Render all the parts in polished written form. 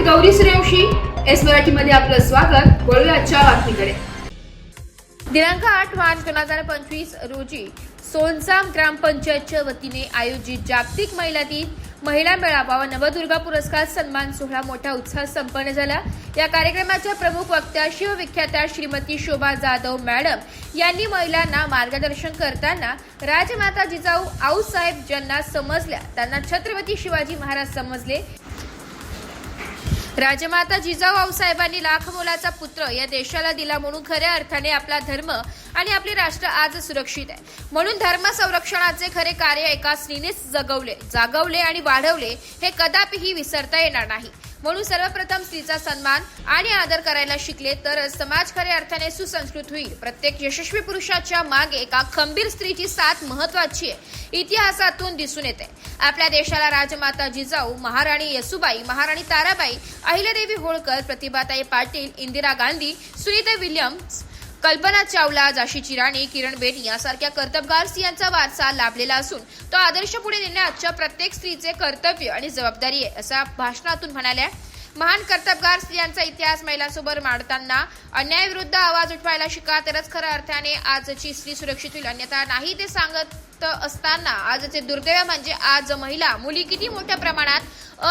Gauri Suryavanshi. S मराठीमध्ये आपलं स्वागत. वळूया आजच्या बातमीकडे. दिनांक 8 मार्च 2025 रोजी सोनजाम ग्रामपंचायतच्या वतीने आयोजित जागतिक महिला दिन महिला मेळावा व नवदुर्गा पुरस्कार सन्मान सोहळा मोठ्या उत्साहात संपन्न झाला. या कार्यक्रमाच्या प्रमुख वक्त्या शिवविख्यात्या श्रीमती शोभा जाधव मॅडम यांनी महिलांना मार्गदर्शन करताना राजमाता जिजाऊ आऊसाहेब ज्यांना समजल्या त्यांना छत्रपती शिवाजी महाराज समजले. राजमाता जिजाऊ आऊसाहेबांनी लाख मोलाचा पुत्र या देशाला दिला म्हणून खऱ्या अर्थाने आपला धर्म आणि आपले राष्ट्र आज सुरक्षित आहे. म्हणून धर्म संरक्षणाचे खरे कार्य एका स्त्रीनेच जागवले आणि वाढवले हे कदापिही विसरता येणार नाही. म्हणून सर्वप्रथम स्त्रीचा सन्मान आणि आदर करायला शिकले तर समाज खऱ्या अर्थाने सुसंस्कृत होईल. प्रत्येक यशस्वी पुरुषाच्या मागे एका खंबीर स्त्रीची साथ महत्वाची आहे. इतिहासातून दिसून येते. आपल्या देशाला राजमाता जिजाऊ, महाराणी येसुबाई, महाराणी ताराबाई, अहिल्यादेवी होळकर, प्रतिभाताई पाटील, इंदिरा गांधी, सुनीता विल्यम्स, कल्पना चावला, झाशीची राणी, किरण बेदी यासारख्या कर्तबगार स्त्रियांचा वारसा लाभलेला असून तो आदर्श पुढे नेणे आजच्या प्रत्येक स्त्रीचे कर्तव्य आणि जबाबदारी आहे असं भाषणातून म्हणाल्या. महान कर्तबगार स्त्रियांचा इतिहास महिलांसोबत मांडताना अन्यायाविरुद्ध आवाज उठवायला शिका तरच खऱ्या अर्थाने आजची स्त्री सुरक्षित होईल. अन्यथा नाही ते सांगत असताना आजचे दुर्दैव म्हणजे आज महिला मुली किती मोठ्या प्रमाणात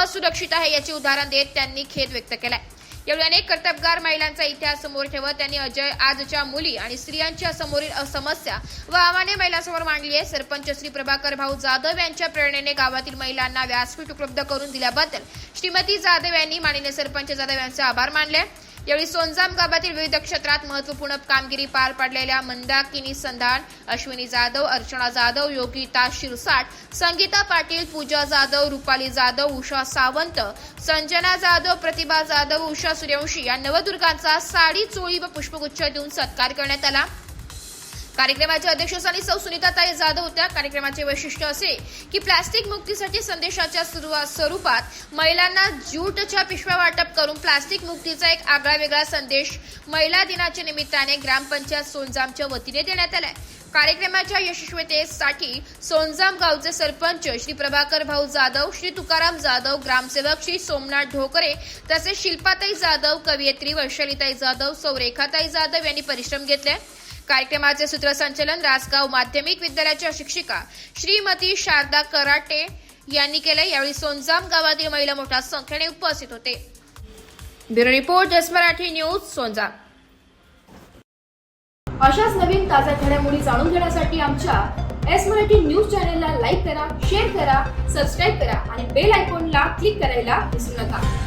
असुरक्षित आहे याचे उदाहरण देत त्यांनी खेद व्यक्त केलाय. यावेळी अनेक कर्तबगार महिलांचा इतिहास समोर ठेवत त्यांनी आजच्या मुली आणि स्त्रियांच्या समोरील समस्या व आव्हाने महिलांसमोर मांडली आहे. सरपंच श्री प्रभाकर भाऊ जाधव यांच्या प्रेरणेने गावातील महिलांना व्यासपीठ उपलब्ध करून दिल्याबद्दल श्रीमती जाधव यांनी माननीय सरपंच जाधव यांचे आभार मानले. यावेळी सोनजाम गावातील विविध क्षेत्रात महत्वपूर्ण कामगिरी पार पाडलेल्या मंदाकिनी संधान, अश्विनी जाधव, अर्चना जाधव, योगिता शिरसाट, संगीता पाटील, पूजा जाधव, रुपाली जाधव, उषा सावंत, संजना जाधव, प्रतिभा जाधव, उषा सूर्यवंशी या नवदुर्गांचा साडी, चोळी व पुष्पगुच्छ देऊन सत्कार करण्यात आला. कार्यक्रमाच्या अध्यक्षस्थानी सौ सुनीताताई जाधव होत्या. कार्यक्रमाचे वैशिष्ट्य असे की प्लास्टिक मुक्तीसाठी संदेशाच्या स्वरूपात महिलांना ज्यूटच्या पिशव्या वाटप करून प्लास्टिक मुक्तीचा एक आगळावेगळा संदेश महिला दिनाच्या निमित्ताने ग्रामपंचायत सोनजामच्या वतीने देण्यात आलाय. कार्यक्रमाच्या यशस्वीतेसाठी सोनजाम गावचे सरपंच श्री प्रभाकर भाऊ जाधव, श्री तुकाराम जाधव, ग्रामसेवक श्री सोमनाथ ढोकरे तसेच शिल्पाताई जाधव, कवयित्री वैशालीताई जाधव, सौ रेखाताई जाधव यांनी परिश्रम घेतले. कार्यक्रमाचे सूत्रसंचालन रासगाव माध्यमिक विद्यालयाच्या शिक्षिका श्रीमती शारदा कराटे यांनी केले. यावेळी सोनजाम गावातील महिला मोठ्या संख्येने उपस्थित होते. Bureau report S Marathi news सोनजाम. अशाच नवीन ताज्या घडामोडी जाणून घेण्यासाठी आमच्या एस मराठी न्यूज चॅनलला लाईक करा, शेअर करा, सबस्क्राईब करा आणि बेल आयकॉनला क्लिक करायला विसरू नका.